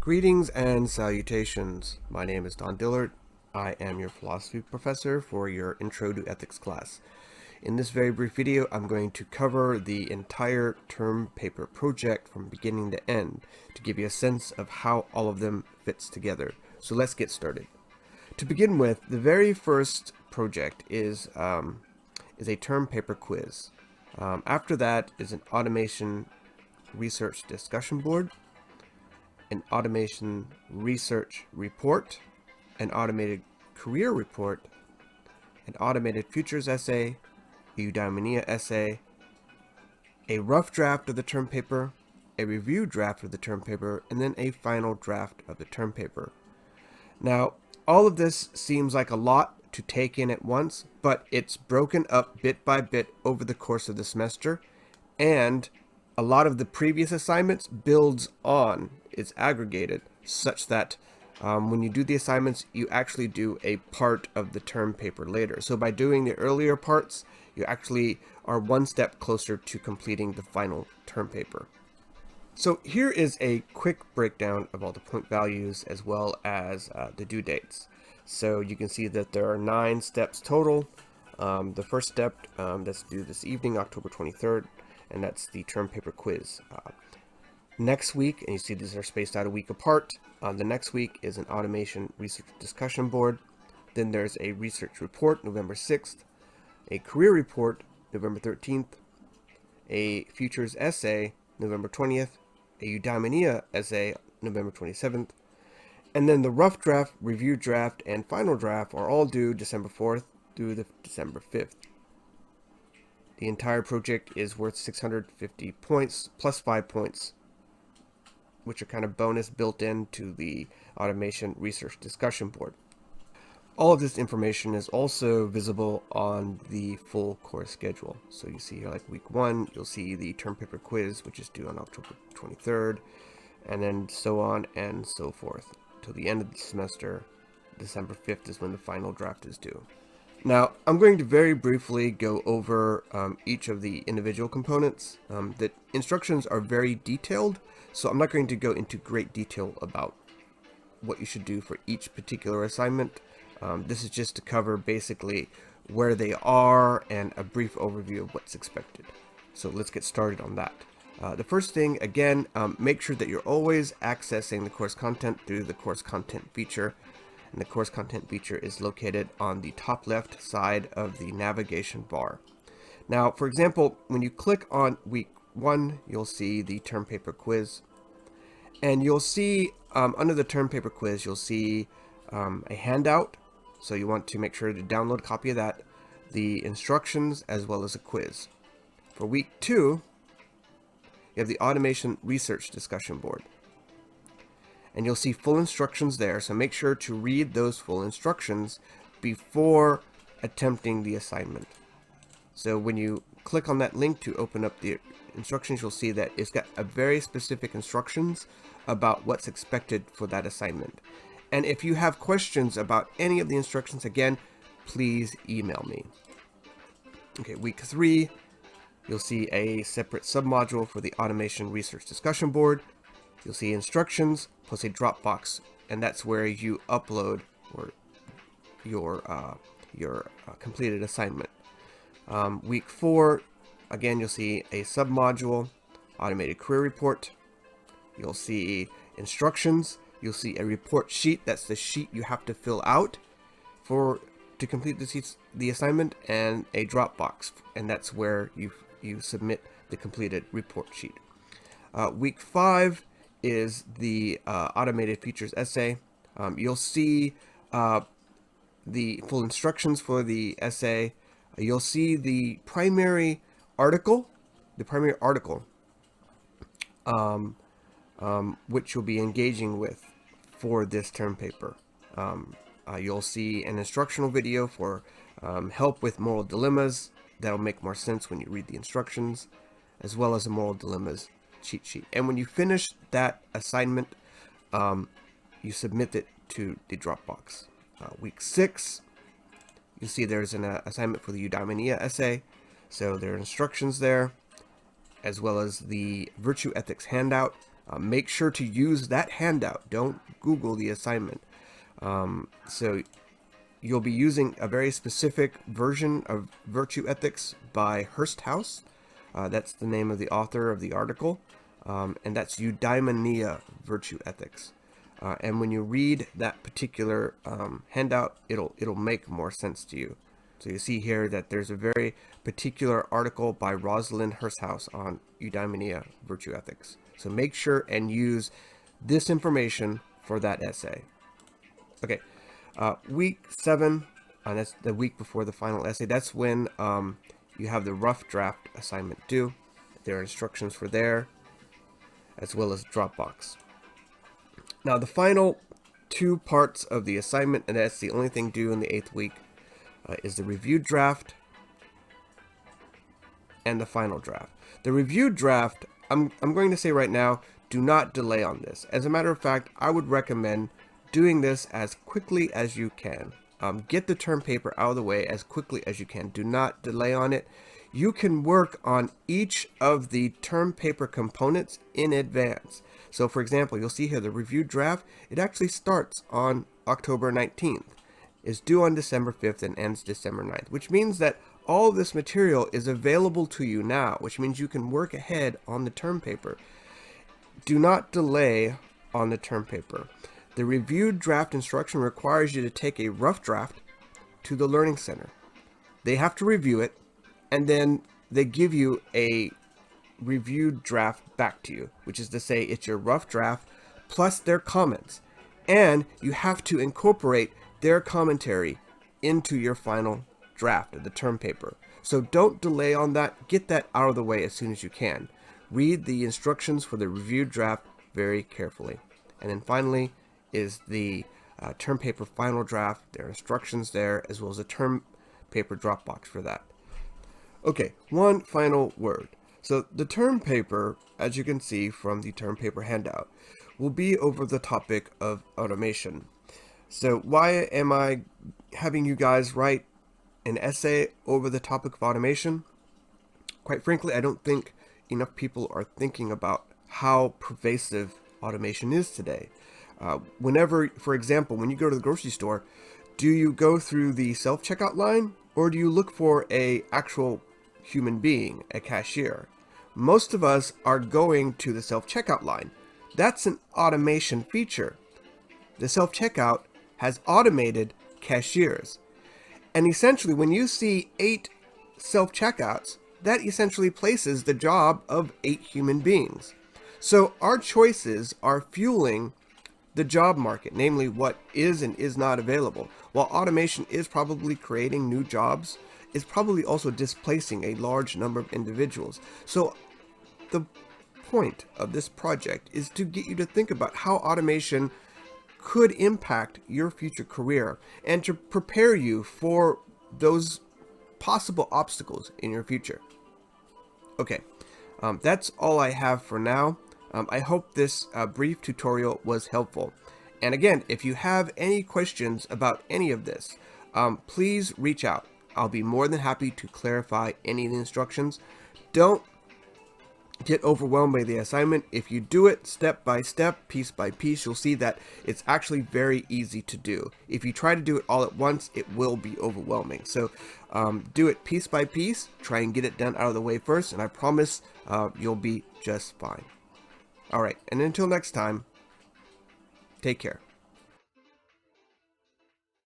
Greetings and salutations. My name is Don Dillard. I am your philosophy professor for your Intro to Ethics class. In this very brief video, I'm going to cover the entire term paper project from beginning to end to give you a sense of how all of them fits together. So let's get started. To begin with, the very first project is a term paper quiz. After that is an automation research discussion board, an automation research report, an automated career report, an automated futures essay, a eudaimonia essay, a rough draft of the term paper, a review draft of the term paper, and then a final draft of the term paper. Now, all of this seems like a lot to take in at once, but it's broken up bit by bit over the course of the semester, and a lot of the previous assignments builds on, it's aggregated, such that when you do the assignments, you actually do a part of the term paper later. So by doing the earlier parts, you actually are one step closer to completing the final term paper. So here is a quick breakdown of all the point values as well as the due dates. So you can see that there are 9 steps total. The first step that's due this evening, October 23rd, and that's the term paper quiz. Next week, and you see these are spaced out a week apart, the next week is an automation research discussion board. Then there's a research report, November 6th, a career report, November 13th, a futures essay, November 20th, a eudaimonia essay, November 27th, and then the rough draft, review draft, and final draft are all due December 4th through the December 5th. The entire project is worth 650 points plus 5 points, which are kind of bonus built into the automation research discussion board. All of this information is also visible on the full course schedule. So you see here, like week 1, you'll see the term paper quiz, which is due on October 23rd, and then so on and so forth till the end of the semester. December 5th is when the final draft is due. Now, I'm going to very briefly go over each of the individual components. The instructions are very detailed, so I'm not going to go into great detail about what you should do for each particular assignment. This is just to cover basically where they are and a brief overview of what's expected. So let's get started on that. The first thing, again, make sure that you're always accessing the course content through the course content feature. And the course content feature is located on the top left side of the navigation bar. Now, for example, when you click on week 1, you'll see the term paper quiz. And you'll see under the term paper quiz, you'll see a handout. So you want to make sure to download a copy of that, the instructions, as well as a quiz. For week 2, you have the automation research discussion board. And you'll see full instructions there, so make sure to read those full instructions before attempting the assignment. So when you click on that link to open up the instructions, you'll see that it's got a very specific instructions about what's expected for that assignment. And if you have questions about any of the instructions, again, please email me. Okay, week 3, you'll see a separate submodule for the automation research discussion board. You'll see instructions plus a Dropbox, and that's where you upload your completed assignment. Week 4, again, you'll see a submodule, automated career report. You'll see instructions. You'll see a report sheet. That's the sheet you have to fill out to complete the assignment, and a Dropbox, and that's where you submit the completed report sheet. Week 5 is the automated features essay. You'll see the full instructions for the essay. You'll see the primary article, which you'll be engaging with for this term paper. You'll see an instructional video for help with moral dilemmas. That'll make more sense when you read the instructions, as well as a moral dilemmas cheat sheet. And when you finish that assignment, you submit it to the Dropbox. Week 6, you see there's an assignment for the eudaimonia essay. So there are instructions there, as well as the virtue ethics handout. Make sure to use that handout. Don't Google the assignment. So you'll be using a very specific version of Virtue Ethics by Hursthouse. That's the name of the author of the article. And that's Eudaimonia Virtue Ethics. And when you read that particular handout, it'll make more sense to you. So you see here that there's a very particular article by Rosalind Hursthouse on Eudaimonia Virtue Ethics. So make sure and use this information for that essay. Okay, week 7, that's the week before the final essay. That's when you have the rough draft assignment due. There are instructions for there, as well as Dropbox. Now the final 2 parts of the assignment, and that's the only thing due in the 8th week, is the review draft and the final draft. The review draft, I'm going to say right now, do not delay on this. As a matter of fact, I would recommend doing this as quickly as you can. Get the term paper out of the way as quickly as you can. Do not delay on it. You can work on each of the term paper components in advance. So for example, you'll see here the review draft, it actually starts on October 19th. Is due on December 5th and ends December 9th, which means that all of this material is available to you now, which means you can work ahead on the term paper. Do not delay on the term paper. The reviewed draft instruction requires you to take a rough draft to the Learning Center. They have to review it, and then they give you a reviewed draft back to you, which is to say it's your rough draft plus their comments. And you have to incorporate their commentary into your final draft of the term paper. So don't delay on that. Get that out of the way as soon as you can. Read the instructions for the reviewed draft very carefully. And then finally is the term paper final draft. There are instructions there, as well as a term paper Dropbox for that. Okay, one final word. So the term paper, as you can see from the term paper handout, will be over the topic of automation. So why am I having you guys write an essay over the topic of automation? Quite frankly, I don't think enough people are thinking about how pervasive automation is today. Whenever, for example, when you go to the grocery store, do you go through the self-checkout line, or do you look for an actual human being, a cashier? Most of us are going to the self-checkout line. That's an automation feature. The self-checkout has automated cashiers. And essentially, when you see 8 self-checkouts, that essentially places the job of 8 human beings. So our choices are fueling the job market, namely what is and is not available. While automation is probably creating new jobs, it's probably also displacing a large number of individuals. So the point of this project is to get you to think about how automation could impact your future career and to prepare you for those possible obstacles in your future. Okay, that's all I have for now. I hope this brief tutorial was helpful. And again, if you have any questions about any of this, please reach out. I'll be more than happy to clarify any of the instructions. Don't get overwhelmed by the assignment. If you do it step by step, piece by piece, you'll see that it's actually very easy to do. If you try to do it all at once, it will be overwhelming. So do it piece by piece, try and get it done out of the way first, and I promise you'll be just fine. All right, and until next time, take care.